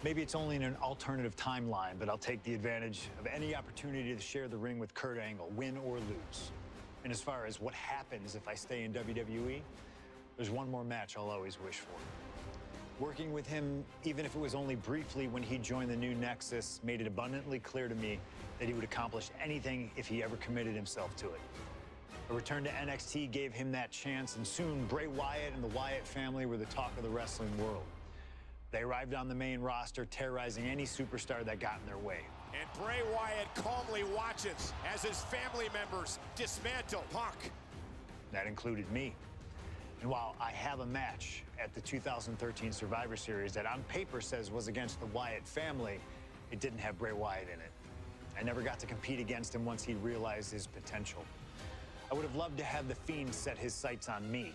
Maybe it's only in an alternative timeline, but I'll take the advantage of any opportunity to share the ring with Kurt Angle, win or lose. And as far as what happens if I stay in WWE, there's one more match I'll always wish for. Working with him, even if it was only briefly when he joined the new Nexus, made it abundantly clear to me that he would accomplish anything if he ever committed himself to it. A return to NXT gave him that chance, and soon Bray Wyatt and the Wyatt family were the talk of the wrestling world. They arrived on the main roster, terrorizing any superstar that got in their way. And Bray Wyatt calmly watches as his family members dismantle Punk. That included me. And while I have a match at the 2013 Survivor Series that on paper says was against the Wyatt family, it didn't have Bray Wyatt in it. I never got to compete against him once he realized his potential. I would have loved to have the Fiend set his sights on me.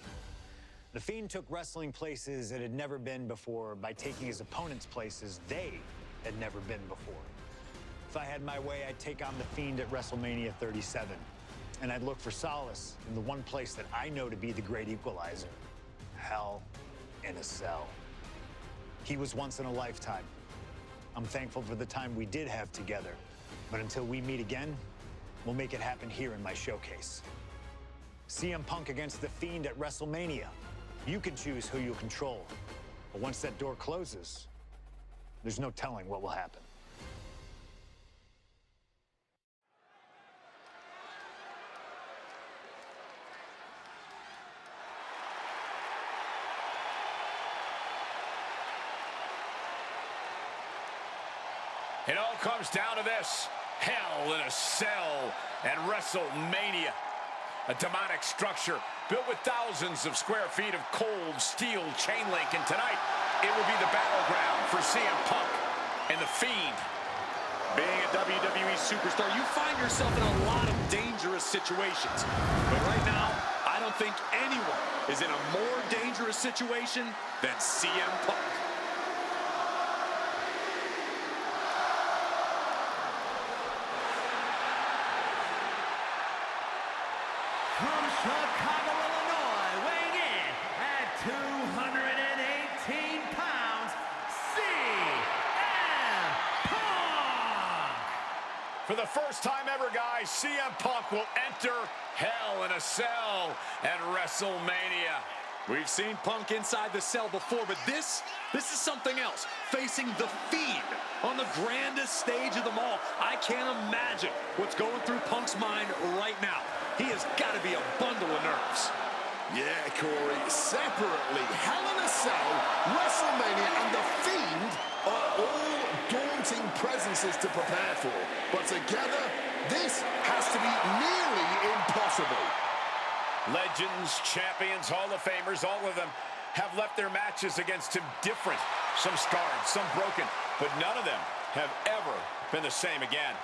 The Fiend took wrestling places it had never been before by taking his opponents places they had never been before. If I had my way, I'd take on the Fiend at WrestleMania 37. And I'd look for solace in the one place that I know to be the great equalizer: Hell in a Cell. He was once in a lifetime. I'm thankful for the time we did have together. But until we meet again, we'll make it happen here in my showcase. CM Punk against The Fiend at WrestleMania. You can choose who you'll control. But once that door closes, there's no telling what will happen. It all comes down to this: Hell in a Cell at WrestleMania. A demonic structure built with thousands of square feet of cold steel chain link. And tonight, it will be the battleground for CM Punk and The Fiend. Being a WWE superstar, you find yourself in a lot of dangerous situations. But right now, I don't think anyone is in a more dangerous situation than CM Punk. From Chicago, Illinois, weighing in at 218 pounds, CM Punk! For the first time ever, guys, CM Punk will enter Hell in a Cell at WrestleMania. We've seen Punk inside the cell before, but this is something else. Facing The Fiend on the grandest stage of them all. I can't imagine what's going through Punk's mind right now. He has got to be a bundle of nerves. Yeah, Corey, separately, Hell in a Cell, WrestleMania, and The Fiend are all daunting presences to prepare for. But together, this has to be nearly impossible. Legends, champions, Hall of Famers, all of them have left their matches against him different. Some scarred, some broken, but none of them have ever been the same again.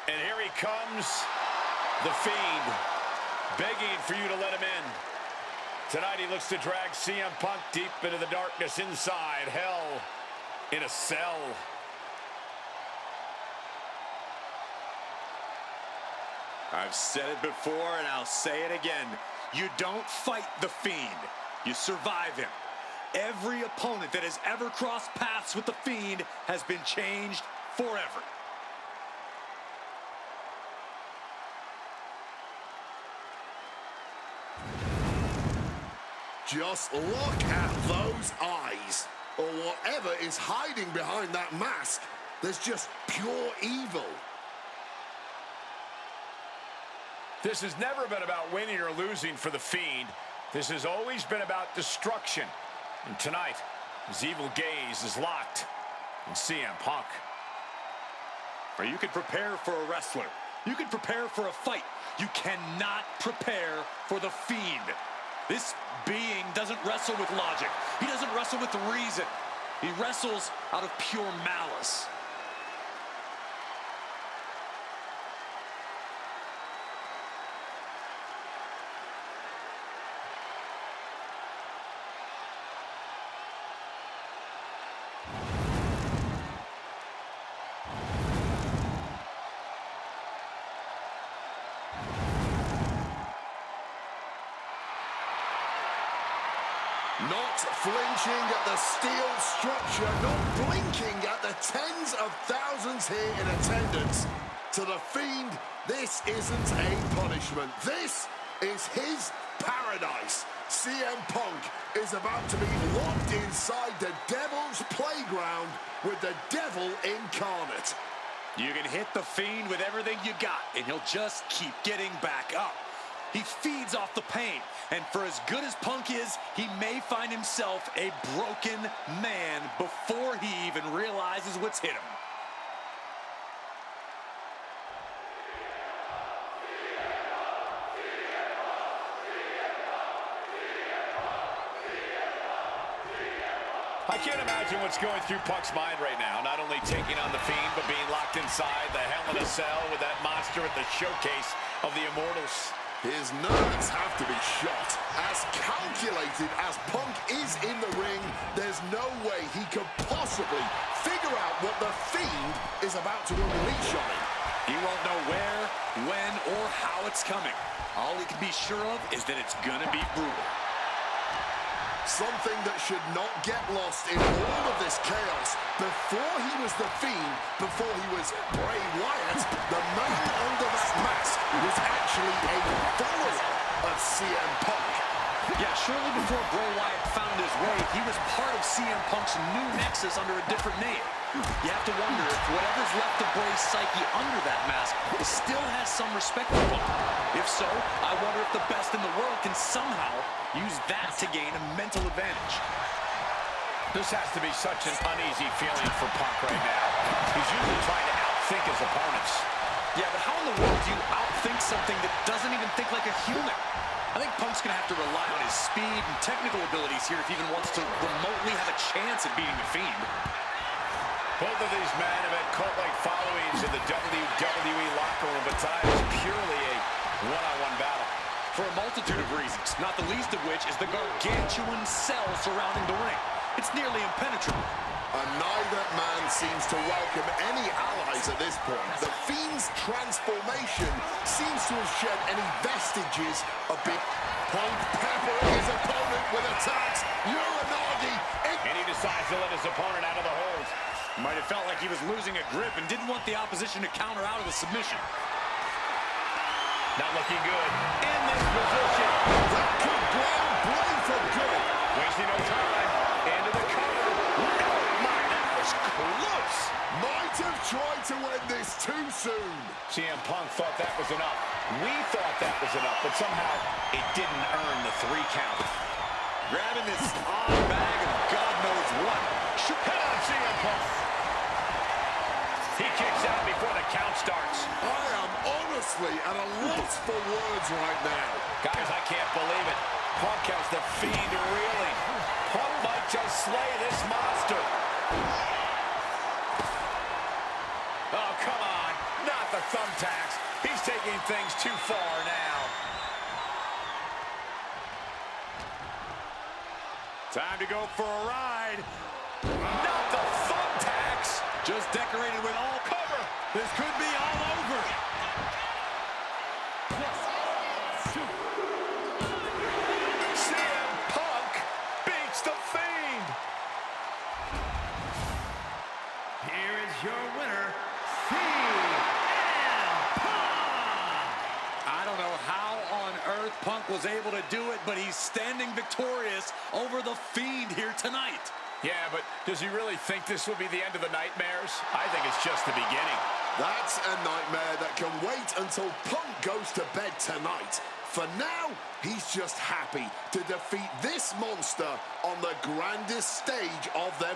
And here he comes, The Fiend, begging for you to let him in. Tonight he looks to drag CM Punk deep into the darkness inside Hell in a Cell. I've said it before and I'll say it again. You don't fight The Fiend, you survive him. Every opponent that has ever crossed paths with The Fiend has been changed forever. Just look at those eyes, or whatever is hiding behind that mask. There's just pure evil. This has never been about winning or losing for The Fiend. This has always been about destruction. And tonight, his evil gaze is locked And CM Punk. Or you could prepare for a wrestler. You could prepare for a fight. You cannot prepare for the Fiend. This being doesn't wrestle with logic. He doesn't wrestle with reason. He wrestles out of pure malice. Not flinching at the steel structure, not blinking at the tens of thousands here in attendance. To the Fiend, this isn't a punishment. This is his paradise. CM Punk is about to be locked inside the Devil's playground with the Devil incarnate. You can hit the Fiend with everything you got, and he'll just keep getting back up. He feeds off the pain, and for as good as Punk is, he may find himself a broken man before he even realizes what's hit him. I can't imagine what's going through Punk's mind right now. Not only taking on the Fiend, but being locked inside the Hell in a Cell with that monster at the showcase of the Immortals. His nerves have to be shot. As calculated as Punk is in the ring, there's no way he could possibly figure out what the Fiend is about to unleash on him. He won't know where, when, or how it's coming. All he can be sure of is that it's gonna be brutal. Something that should not get lost in all of this chaos. Before he was the Fiend, before he was Bray Wyatt, the man under that mask was actually a follower of CM Punk. Yeah, surely before Bray Wyatt found his way, he was part of CM Punk's new nexus under a different name. You have to wonder if whatever's left of Bray's psyche under that mask still has some respect for Punk. If so, I wonder if the best in the world can somehow use that to gain a mental advantage. This has to be such an uneasy feeling for Punk right now. He's usually trying to outthink his opponents. Yeah, but how in the world do you outthink something that doesn't even think like a human? I think Punk's going to have to rely on his speed and technical abilities here if he even wants to remotely have a chance at beating the Fiend. Both of these men have had cult-like followings in the WWE locker room, but tonight is purely a one-on-one battle. For a multitude of reasons, not the least of which is the gargantuan cell surrounding the ring. It's nearly impenetrable. And neither man seems to welcome any allies at this point. The Fiend's transformation seems to have shed any vestiges of big Punk peppering his opponent with attacks. Uranagi. And he decides to let his opponent out of the hold. Might have felt like he was losing a grip and didn't want the opposition to counter out of the submission. Not looking good in this position. That could ground Bray for good. Wasting no time. Into the cover. Oh my, that was close. Might have tried to end this too soon. CM Punk thought that was enough. We thought that was enough, but somehow it didn't earn the 3 count. Grabbing this odd bag of God knows what. Head on CM Punk. He kicks out before the count starts. I am honestly at a loss for words right now. Guys, I can't believe it. Punk has the Fiend reeling. Punk might just slay this monster. Oh, come on. Not the thumbtacks. He's taking things too far now. Time to go for a ride. Not the thumbtacks. Just decorated with all cover. This could be all over. CM Punk beats the Fiend. Here is your winner, CM Punk! I don't know how on earth Punk was able to do it, but he's standing victorious over the Fiend here tonight. Yeah, but does he really think this will be the end of the nightmares? I think it's just the beginning. That's a nightmare that can wait until Punk goes to bed tonight. For now, he's just happy to defeat this monster on the grandest stage of their